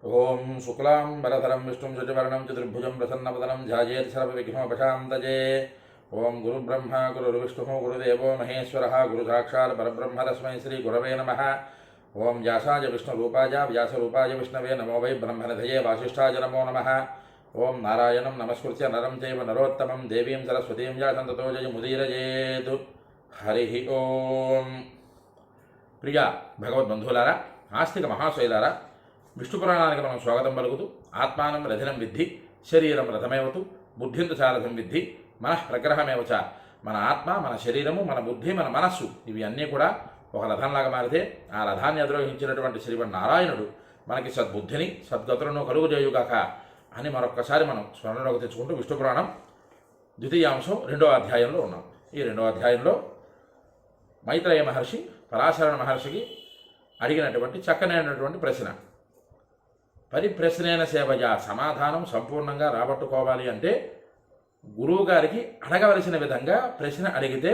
ఓం శుక్లాం వరధరం విష్ణుం శశివర్ణం చతుర్భుజం ప్రసన్నవదనం ధ్యాయేత్ సర్వవిఘ్నోపశాంతయే. ఓం గురుబ్రహ్మ గురుర్విష్ణుః గురుదేవో మహేశ్వరः గురుసాక్షాత్ పరబ్రహ్మ తస్మై శ్రీ గురవే నమః. ఓం వ్యాసాయ విష్ణురూపాయ వ్యాసరూపాయ విష్ణవే నమో వై బ్రహ్మనిధయే వాసిష్ఠాయ నమో నమః. ఓం నారాయణం నమస్కృత్య నరం చైవ నరోత్తమం దేవీం సరస్వతీం వ్యాసం తతో జయముదీరయేత్. హరి ఓం. ప్రియ భగవద్బంధువులారా, ఆస్తిక మహాశైలారా, విష్ణు పురాణానికి మనం స్వాగతం పలుకుతూ ఆత్మానం రథినం విద్ధి శరీరం రథమేవతు బుద్ధింతు చారథం విద్ధి మనః ప్రగ్రహమేవచ. మన ఆత్మ, మన శరీరము, మన బుద్ధి, మన మనస్సు ఇవి అన్నీ కూడా ఒక రథంలాగా మారితే ఆ రథాన్ని అధిరోహించినటువంటి శ్రీమన్నారాయణుడు మనకి సద్బుద్ధిని సద్గతులను కలుగుజేయుగాక అని మరొక్కసారి మనం స్మరణలోకి తెచ్చుకుంటూ విష్ణు పురాణం ద్వితీయాంశం 2వ అధ్యాయంలో ఉన్నాం. ఈ 2వ అధ్యాయంలో మైత్రేయ మహర్షి పరాశరణ మహర్షికి అడిగినటువంటి చక్కనైనటువంటి ప్రశ్న. పరిప్రశ్నైన సేవజ, సమాధానం సంపూర్ణంగా రాబట్టుకోవాలి అంటే గురువుగారికి అడగవలసిన విధంగా ప్రశ్న అడిగితే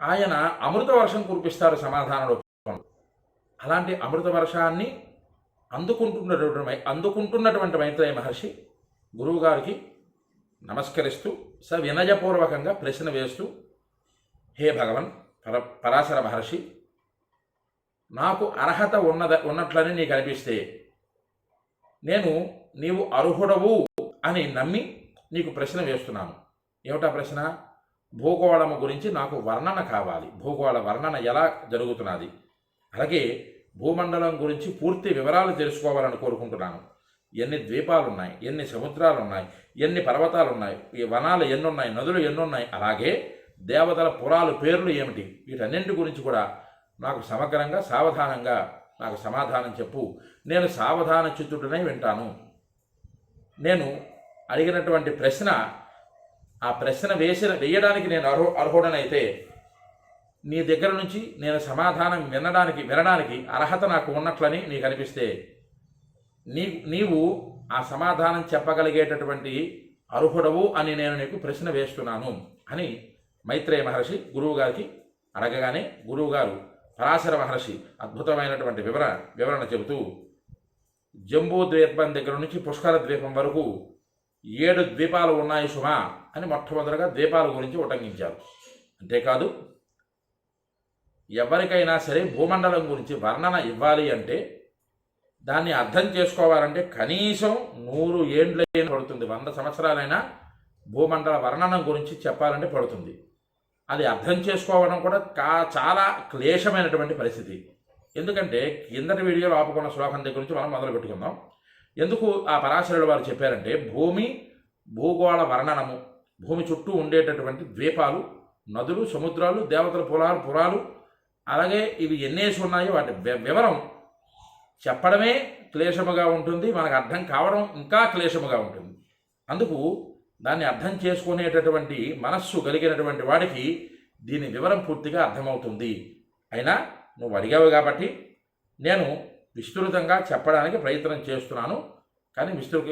ఆయన అమృత వర్షం కురిపిస్తారు సమాధానం రూపంలో. అలాంటి అమృత వర్షాన్ని అందుకుంటున్నటువంటి మైత్రేయ మహర్షి గురువుగారికి నమస్కరిస్తూ వినయపూర్వకంగా ప్రశ్న వేస్తూ, హే భగవన్ పరాశర మహర్షి, నాకు అర్హత ఉన్నట్లని నీకు అనిపిస్తే నీవు అర్హుడవు అని నమ్మి నీకు ప్రశ్న వేస్తున్నాను. ఏమిటా ప్రశ్న? భూగోళము గురించి నాకు వర్ణన కావాలి. భూగోళ వర్ణన ఎలా జరుగుతున్నది, అలాగే భూమండలం గురించి పూర్తి వివరాలు తెలుసుకోవాలని కోరుకుంటున్నాను. ఎన్ని ద్వీపాలు ఉన్నాయి, ఎన్ని సముద్రాలు ఉన్నాయి, ఎన్ని పర్వతాలు ఉన్నాయి, ఈ వనాలు ఎన్నున్నాయి, నదులు ఎన్నున్నాయి, అలాగే దేవతల పురాలు పేర్లు ఏమిటి, వీటన్నింటి గురించి కూడా నాకు సమగ్రంగా సావధానంగా నాకు సమాధానం చెప్పు. నేను సావధాన చిత్తుడనై వింటాను. నేను అడిగినటువంటి ప్రశ్న, ఆ ప్రశ్న వేయడానికి నేను అర్హుడనైతే నీ దగ్గర నుంచి నేను సమాధానం వినడానికి అర్హత నాకు ఉన్నట్లని నీకు అనిపిస్తే నీవు ఆ సమాధానం చెప్పగలిగేటటువంటి అర్హుడవు అని నేను నీకు ప్రశ్న వేస్తున్నాను అని మైత్రేయ మహర్షి గురువుగారికి అడగగానే గురువుగారు పరాశర మహర్షి అద్భుతమైనటువంటి వివరణ చెబుతూ, జంబూ ద్వీపం దగ్గర నుంచి పుష్కర ద్వీపం వరకు 7 ద్వీపాలు ఉన్నాయి సుమా అని మొట్టమొదటిగా ద్వీపాల గురించి ఉటంకించారు. అంతేకాదు, ఎవరికైనా సరే భూమండలం గురించి వర్ణన ఇవ్వాలి అంటే దాన్ని అర్థం చేసుకోవాలంటే కనీసం 100 ఏండ్లైనా పడుతుంది. 100 సంవత్సరాలైనా భూమండల వర్ణనం గురించి చెప్పాలంటే పడుతుంది. అది అర్థం చేసుకోవడం కూడా చాలా క్లేశమైనటువంటి పరిస్థితి. ఎందుకంటే కిందటి వీడియోలో ఆపుకున్న శ్లోకం దగ్గర నుంచి మనం మొదలు పెట్టుకుందాం. ఎందుకు ఆ పరాశరుడు వారు చెప్పారంటే, భూగోళ వర్ణనము, భూమి చుట్టూ ఉండేటటువంటి ద్వీపాలు, నదులు, సముద్రాలు, దేవతల పురాలు, అలాగే ఇవి ఎన్నేసి ఉన్నాయో వాటి వివరం చెప్పడమే క్లేశముగా ఉంటుంది, మనకు అర్థం కావడం ఇంకా క్లేశముగా ఉంటుంది. అందుకు దాన్ని అర్థం చేసుకునేటటువంటి మనస్సు కలిగినటువంటి వాడికి దీని వివరం పూర్తిగా అర్థమవుతుంది. అయినా నువ్వు అడిగావు కాబట్టి నేను విస్తృతంగా చెప్పడానికి ప్రయత్నం చేస్తున్నాను, కానీ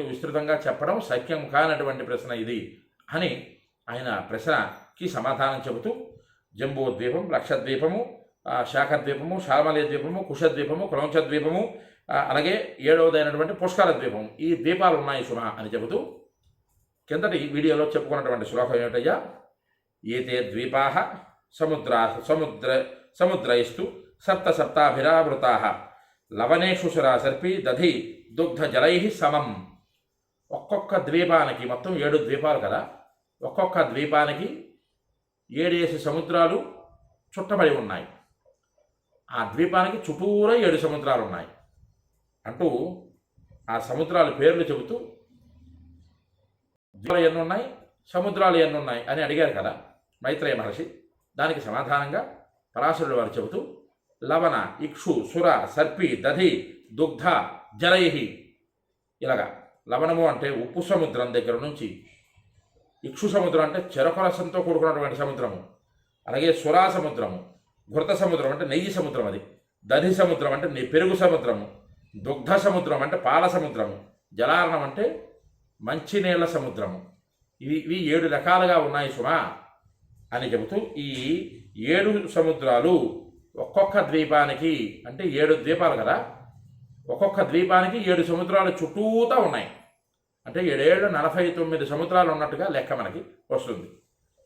విస్తృతంగా చెప్పడం సఖ్యం కానటువంటి ప్రశ్న ఇది అని ఆయన ప్రశ్నకి సమాధానం చెబుతూ, జంబూ ద్వీపం, లక్షద్వీపము, శాఖద్వీపము, శాల్మలయ ద్వీపము, కుశద్వీపము, క్రౌంచ ద్వీపము, అలాగే 7వదైనటువంటి పుష్కర ద్వీపము, ఈ ద్వీపాలు ఉన్నాయి సుమా అని చెబుతూ కిందటి వీడియోలో చెప్పుకున్నటువంటి శ్లోకం ఏమిటయ్యా? ఏతే ద్వీపాః సముద్రైస్తు సప్తాభిరావృతాః లవనేషు సర్పి దధి దుగ్ధ జలై సమం. ఒక్కొక్క ద్వీపానికి, మొత్తం 7 ద్వీపాలు కదా, ఒక్కొక్క ద్వీపానికి 7 సముద్రాలు చుట్టబడి ఉన్నాయి. ఆ ద్వీపానికి చుట్టూరా 7 సముద్రాలు ఉన్నాయి అంటూ ఆ సముద్రాల పేర్లు చెబుతూ, ద్వీపాలు ఎన్నున్నాయి, సముద్రాలు ఎన్నున్నాయి అని అడిగారు కదా మైత్రేయ మహర్షి. దానికి సమాధానంగా పరాశరుడు వారు చెబుతూ, లవణ, ఇక్షు, సుర, సర్పి, దధి, దుగ్ధ, జలై. ఇలాగా లవణము అంటే ఉప్పు సముద్రం దగ్గర నుంచి, ఇక్షు సముద్రం అంటే చెరకు రసంతో కూడుకున్నటువంటి సముద్రము, అలాగే సురా సముద్రము, ఘృత సముద్రం అంటే నెయ్యి సముద్రం, అది దధి సముద్రం అంటే పెరుగు సముద్రము, దుగ్ధ సముద్రం అంటే పాల సముద్రము, జలార్ణం అంటే మంచినీళ్ళ సముద్రము. ఇవి 7 రకాలుగా ఉన్నాయి సుమా అని చెబుతూ, ఈ 7 సముద్రాలు ఒక్కొక్క ద్వీపానికి, అంటే 7 ద్వీపాలు కదా, ఒక్కొక్క ద్వీపానికి 7 సముద్రాలు చుట్టూతా ఉన్నాయి. అంటే 7 49 సముద్రాలు ఉన్నట్టుగా లెక్క మనకి వస్తుంది.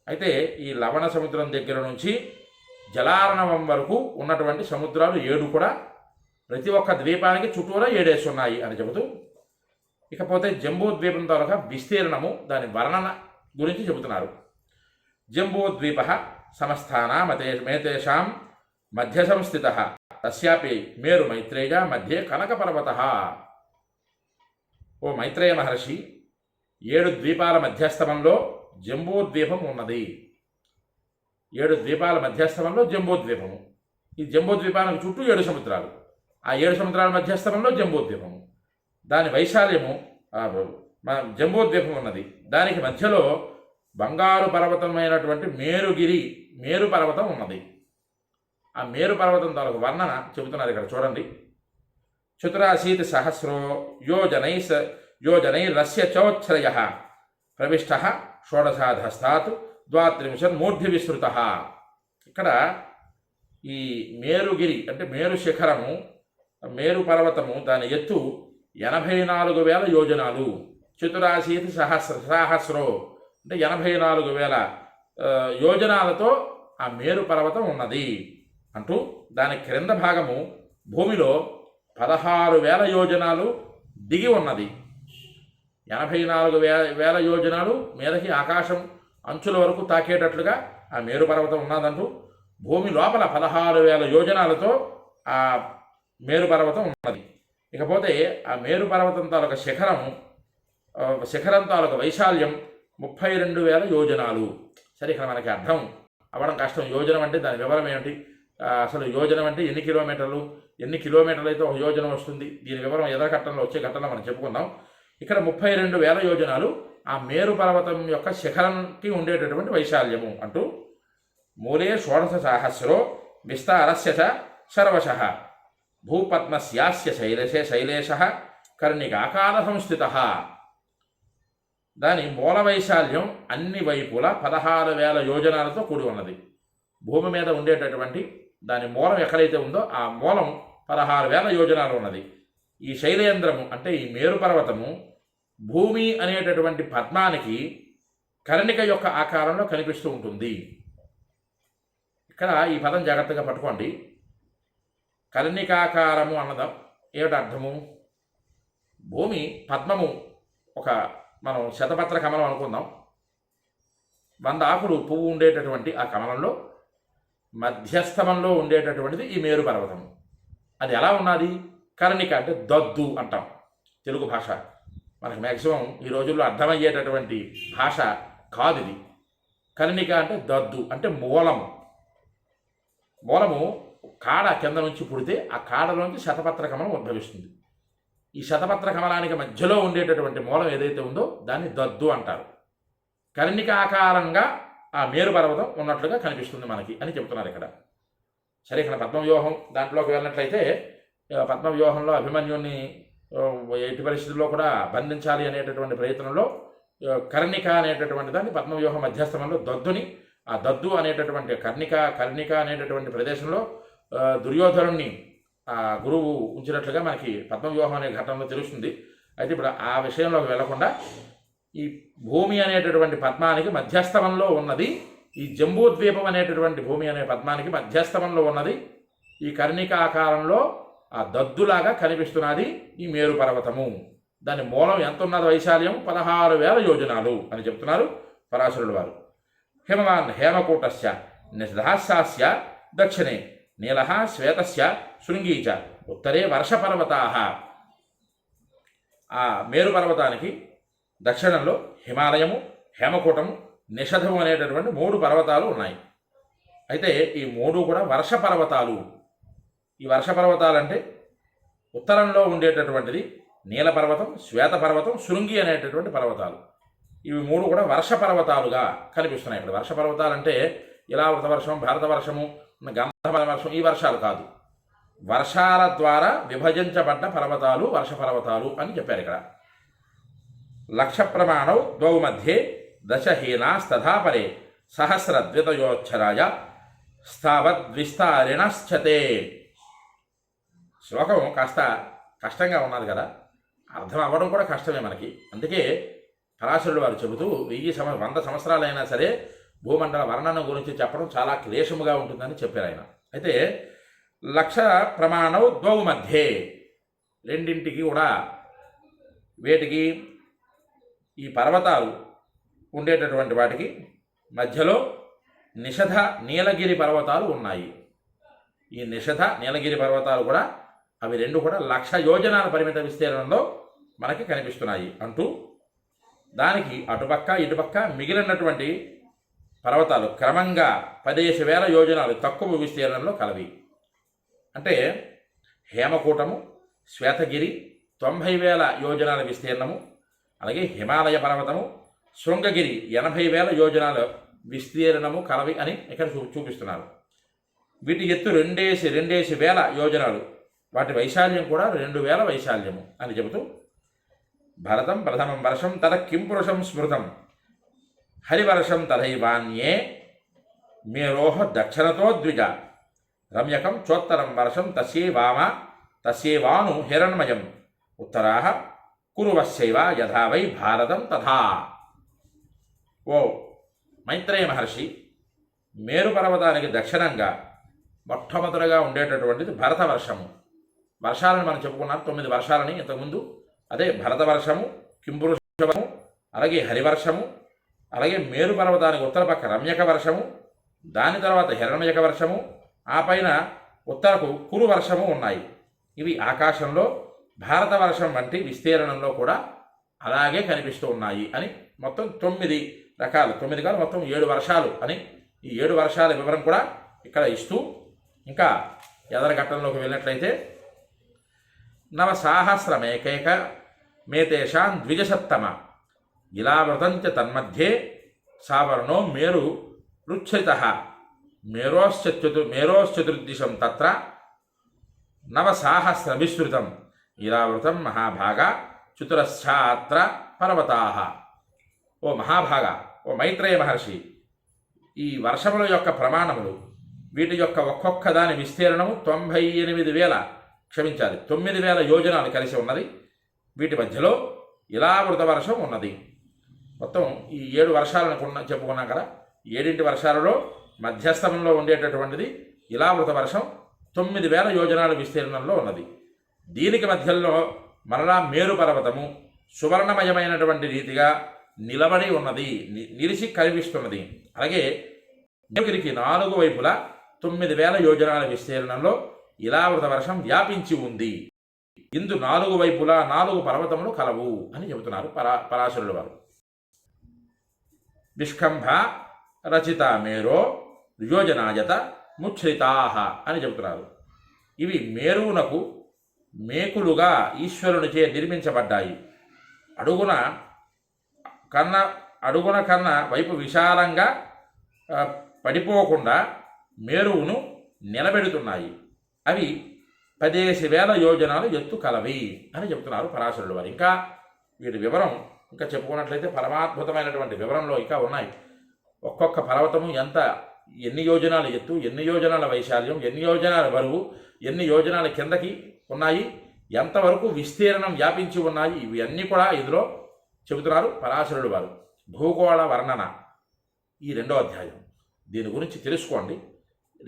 అయితే ఈ లవణ సముద్రం దగ్గర నుంచి జలార్ణవం వరకు ఉన్నటువంటి సముద్రాలు 7 కూడా ప్రతి ఒక్క ద్వీపానికి చుట్టూరా 7 ఉన్నాయి అని చెబుతూ, ఇకపోతే జంబూద్వీపం తాలూకా విస్తీర్ణము, దాని వర్ణన గురించి చెబుతున్నారు. జంబూద్వీప సమస్థాన మేతేషాం మధ్య సంస్థిత తస్యాపి మేరు మైత్రేయ మధ్యే కనకపర్వత. ఓ మైత్రేయ మహర్షి, 7 ద్వీపాల మధ్యస్థమంలో జంబూద్వీపం ఉన్నది. 7 ద్వీపాల మధ్యస్థమంలో జంబూద్వీపము. ఈ జంబూద్వీపానికి చుట్టూ 7 సముద్రాలు. ఆ 7 సముద్రాల మధ్యస్థమంలో జంబూద్వీపము. దాని వైశాల్యము జంబూద్వీపం ఉన్నది. దానికి మధ్యలో బంగారు పర్వతమైనటువంటి మేరు పర్వతం ఉన్నది. ఆ మేరు పర్వతం తాలూకు వర్ణన చెబుతున్నారు ఇక్కడ చూడండి. 84 సహస్రో యోజనైరస్య చోచ్ఛ్రయ ప్రవిష్ట షోడశాధస్తాత్ 32 మూర్ధి విస్తృత. ఇక్కడ ఈ మేరుగిరి అంటే మేరు శిఖరము, మేరు పర్వతము, దాని ఎత్తు 84,000 యోజనాలు. 84 సహస్రో అంటే 84,000 యోజనాలతో ఆ మేరు పర్వతం ఉన్నది అంటూ, దాని క్రింద భాగము భూమిలో 16,000 యోజనాలు దిగి ఉన్నది. 84,000 యోజనాలు మీదకి ఆకాశం అంచుల వరకు తాకేటట్లుగా ఆ మేరు పర్వతం ఉన్నదంటూ, భూమి లోపల 16,000 యోజనాలతో ఆ మేరు పర్వతం ఉన్నది. ఇకపోతే ఆ మేరు పర్వతం తాలూక శిఖరం తాలూక వైశాల్యం 32,000 యోజనాలు. సరే, ఇక్కడ మనకి అర్థం అవ్వడం కష్టం. యోజనం అంటే దాని వివరం ఏమిటి, అసలు యోజనం అంటే ఎన్ని కిలోమీటర్లు అయితే ఒక యోజనం వస్తుంది, దీని వివరం ఎదరఘట్టంలో వచ్చే ఘట్టంలో మనం చెప్పుకుందాం. ఇక్కడ 32,000 యోజనాలు ఆ మేరు పర్వతం యొక్క శిఖరంకి ఉండేటటువంటి వైశాల్యము అంటూ, మూలే 16 సహస్రో విస్తారస్య చ సర్వశః భూపద్మస్యాస్య శైలేశ కర్ణికాకార సంస్థిత. దాని మూల వైశాల్యం అన్ని వైపులా 16,000 యోజనాలతో కూడి ఉన్నది. భూమి మీద ఉండేటటువంటి దాని మూలం ఎక్కడైతే ఉందో ఆ మూలం 16,000 యోజనాలు ఉన్నది. ఈ శైలేంద్రము అంటే ఈ మేరు పర్వతము భూమి అనేటటువంటి పద్మానికి కర్ణిక యొక్క ఆకారంలో కనిపిస్తూ ఉంటుంది. ఇక్కడ ఈ పదం జాగ్రత్తగా పట్టుకోండి. కర్ణికాకారము అన్నదాం ఏమిటి అర్థము? భూమి పద్మము, మనం శతపత్ర కమలం అనుకుందాం. 100 ఆకులు పువ్వు ఉండేటటువంటి ఆ కమలంలో మధ్యస్థమంలో ఉండేటటువంటిది ఈ మేరు పర్వతం. అది ఎలా ఉన్నది? కర్ణిక అంటే దద్దు అంటాం తెలుగు భాష. మనకు మ్యాక్సిమం ఈ రోజుల్లో అర్థమయ్యేటటువంటి భాష కాదు ఇది. కర్ణిక అంటే దద్దు అంటే మూలము కాడ కింద నుంచి పుడితే ఆ కాడలోంచి శతపత్ర కమలం ఉద్భవిస్తుంది. ఈ శతపత్ర కమలానికి మధ్యలో ఉండేటటువంటి మూలం ఏదైతే ఉందో దాన్ని దద్దు అంటారు. కర్ణిక ఆకారంగా ఆ మేరు పర్వతం ఉన్నట్లుగా కనిపిస్తుంది మనకి అని చెప్తున్నారు ఇక్కడ. సరే, ఇక్కడ పద్మవ్యూహం దాంట్లోకి వెళ్ళినట్లయితే, పద్మవ్యూహంలో అభిమన్యుని ఎట్టి పరిస్థితుల్లో కూడా బంధించాలి అనేటటువంటి ప్రయత్నంలో కర్ణిక అనేటటువంటి దాన్ని పద్మవ్యూహం మధ్యస్థమంలో దద్దుని, ఆ దద్దు అనేటటువంటి కర్ణిక అనేటటువంటి ప్రదేశంలో దుర్యోధనుణ్ణి గురువు ఉంచినట్లుగా మనకి పద్మవ్యూహం అనే ఘట్టంలో తెలుస్తుంది. అయితే ఇప్పుడు ఆ విషయంలోకి వెళ్లకుండా, ఈ భూమి అనేటటువంటి పద్మానికి మధ్యస్థమంలో ఉన్నది, ఈ జంబూద్వీపం అనేటటువంటి భూమి అనే పద్మానికి మధ్యస్థమంలో ఉన్నది ఈ కర్ణిక ఆకారంలో ఆ దద్దులాగా కనిపిస్తున్నది ఈ మేరు పర్వతము. దాని మూలం ఎంత ఉన్నది? వైశాల్యం 16,000 యోజనాలు అని చెప్తున్నారు పరాశరుడు వారు. హిమవాన్ హేమకూటస్య నిధాస్య దక్షిణే నీల శ్వేతస్య శృంగీచ ఉత్తరే వర్షపర్వతా. ఆ మేరు పర్వతానికి దక్షిణంలో హిమాలయము, హేమకూటము, నిషధము అనేటటువంటి 3 పర్వతాలు ఉన్నాయి. అయితే ఈ 3 కూడా వర్ష పర్వతాలు. ఈ వర్ష పర్వతాలంటే ఉత్తరంలో ఉండేటటువంటిది నీలపర్వతం, శ్వేతపర్వతం, శృంగి అనేటటువంటి పర్వతాలు. ఇవి 3 కూడా వర్ష పర్వతాలుగా కనిపిస్తున్నాయి. ఇక్కడ వర్ష పర్వతాలంటే ఇలావృత వర్షం, భారత వర్షము, గంధర్వ వర్షం ఈ వర్షాలు కాదు. వర్షాల ద్వారా విభజించబడ్డ పర్వతాలు వర్ష పర్వతాలు అని చెప్పారు ఇక్కడ. లక్ష ప్రమాణౌ ద్వౌ మధ్యే దశహీనాస్తథాపరే సహస్రద్వితయోచ్చరాయ స్థావద్విస్తారిణశ్చతే. శ్లోకం కాస్త కష్టంగా ఉన్నది కదా, అర్థం అవ్వడం కూడా కష్టమే మనకి. అందుకే పరాశరుడు వారు చెబుతూ 100 సంవత్సరాలైనా సరే భూమండల వర్ణన గురించి చెప్పడం చాలా క్లేశముగా ఉంటుందని చెప్పారు ఆయన. అయితే లక్ష ప్రమాణం ద్వౌ మధ్యే, రెండింటికి కూడా వేటికి ఈ పర్వతాలు ఉండేటటువంటి వాటికి మధ్యలో నిషధ నీలగిరి పర్వతాలు ఉన్నాయి. ఈ నిషధ నీలగిరి పర్వతాలు కూడా అవి రెండు కూడా 1,00,000 యోజనాల పరిమిత విస్తీర్ణంలో మనకి కనిపిస్తున్నాయి అంటూ, దానికి అటుపక్క ఇటుపక్క మిగిలినటువంటి పర్వతాలు క్రమంగా 15,000 యోజనాలు తక్కువ విస్తీర్ణంలో కలవి. అంటే హేమకూటము, శ్వేతగిరి 90,000 యోజనాల విస్తీర్ణము, అలాగే హిమాలయ పర్వతము, శృంగగిరి 80,000 యోజనాల విస్తీర్ణము కలవి అని ఇక్కడ చూపిస్తున్నారు. వీటి ఎత్తు 2,000 యోజనాలు, వాటి వైశాల్యం కూడా 2,000 వైశాల్యము అని చెబుతూ, భరతం ప్రథమం వర్షం తద కిం పురుషం స్మృతం హరివర్షం తథైవాన్యే మేరోహ దక్షిణతో ద్విజ రమ్యకం చోత్తరం వర్షం తస్యేవాను హిరణ్మయం ఉత్తరాహ కురువశ్చైవ యథా వై భారతం తథా. ఓ మైత్రేయ మహర్షి, మేరు పర్వతానికి దక్షిణంగా మొట్టమొదటిగా ఉండేటటువంటిది భరత వర్షము. వర్షాలను మనం చెప్పుకున్నాం 9 వర్షాలని ఇంతకుముందు. అదే భరత వర్షము, కింపురుషము, అలాగే హరివర్షము, అలాగే మేరు పర్వతానికి ఉత్తర పక్క రమ్యక వర్షము, దాని తర్వాత హిరణ్మయక వర్షము, ఆ పైన ఉత్తరకు కురు వర్షము ఉన్నాయి. ఇవి ఆకాశంలో భారత వర్షం వంటి విస్తీర్ణంలో కూడా అలాగే కనిపిస్తూ ఉన్నాయి అని మొత్తం 9 రకాలు, 9 కాదు మొత్తం 7 వర్షాలు అని ఈ 7 వర్షాల వివరం కూడా ఇక్కడ ఇస్తూ, ఇంకా ఎదరఘట్టంలోకి వెళ్ళినట్లయితే నవసాహస్రమేకైక మేతేషాం ద్విజసత్తమ ఇలావృతంచ తన్మధ్యే సావర్ణో మేరు రుచ్ఛిత మేరోశ్చతుర్దిశం తత్ర నవసాహస్ర విస్తృతం ఇలావృతం మహాభాగ చతురశ్చాత్ర పర్వతాః. ఓ మహాభాగ, ఓ మైత్రేయ మహర్షి, ఈ వర్షముల యొక్క ప్రమాణములు, వీటి యొక్క ఒక్కొక్క దాని విస్తీర్ణము 9,000 యోజనాలు కలిసి ఉన్నది. వీటి మధ్యలో ఇలావృత వర్షం ఉన్నది. మొత్తం ఈ 7 వర్షాలను చెప్పుకున్నాం కదా. 7 వర్షాలలో మధ్యస్థంలో ఉండేటటువంటిది ఇలావృత వర్షం 9,000 యోజనాల విస్తీర్ణంలో ఉన్నది. దీనికి మధ్యలో మరలా మేరు పర్వతము సువర్ణమయమైనటువంటి రీతిగా నిలబడి ఉన్నది, నిలిచి కనిపిస్తున్నది. అలాగే నీలగిరికి 4 వైపులా 9,000 యోజనాల విస్తీర్ణంలో ఇలావృత వర్షం వ్యాపించి ఉంది. ఇందు 4 వైపులా 4 పర్వతములు కలవు అని చెబుతున్నారు పరాశరుడు వారు. విష్కంభ రచిత మేరో యోజనాయత ముచ్ఛ్రితాహ అని చెబుతున్నారు. ఇవి మేరువునకు మేకులుగా ఈశ్వరునిచే నిర్మించబడ్డాయి. అడుగున కన్నా వైపు విశాలంగా పడిపోకుండా మేరువును నిలబెడుతున్నాయి. అవి 15,000 యోజనాలు ఎత్తు కలవి అని చెబుతున్నారు పరాశరుడు వారు. ఇంకా వీటి వివరం ఇంకా చెప్పుకున్నట్లయితే పరమాద్భుతమైనటువంటి వివరంలో ఇంకా ఉన్నాయి. ఒక్కొక్క పర్వతము ఎన్ని యోజనాల ఎత్తు, ఎన్ని యోజనాల వైశాల్యం, ఎన్ని యోజనాల బరువు, ఎన్ని యోజనాల కిందకి ఉన్నాయి, ఎంతవరకు విస్తీర్ణం వ్యాపించి ఉన్నాయి, ఇవి అన్నీ కూడా ఇందులో చెబుతున్నారు పరాశరుడు వారు. భూగోళ వర్ణన ఈ 2వ అధ్యాయం. దీని గురించి తెలుసుకోండి.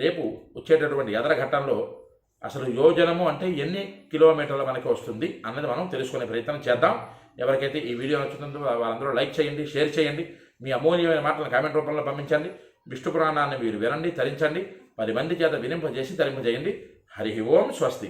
రేపు వచ్చేటటువంటి ఎదరఘట్టంలో అసలు యోజనము అంటే ఎన్ని కిలోమీటర్లు మనకి వస్తుంది అన్నది మనం తెలుసుకునే ప్రయత్నం చేద్దాం. ఎవరికైతే ఈ వీడియో నచ్చుతుందో వాళ్ళందరూ లైక్ చేయండి, షేర్ చేయండి, మీ అమూల్యమైన మాటలను కామెంట్ రూపంలో పంపించండి. విష్ణు పురాణాన్ని మీరు వినండి, తరించండి, 10 మంది చేత వినింపజేసి తరింపజేయండి. హరి ఓం స్వస్తి.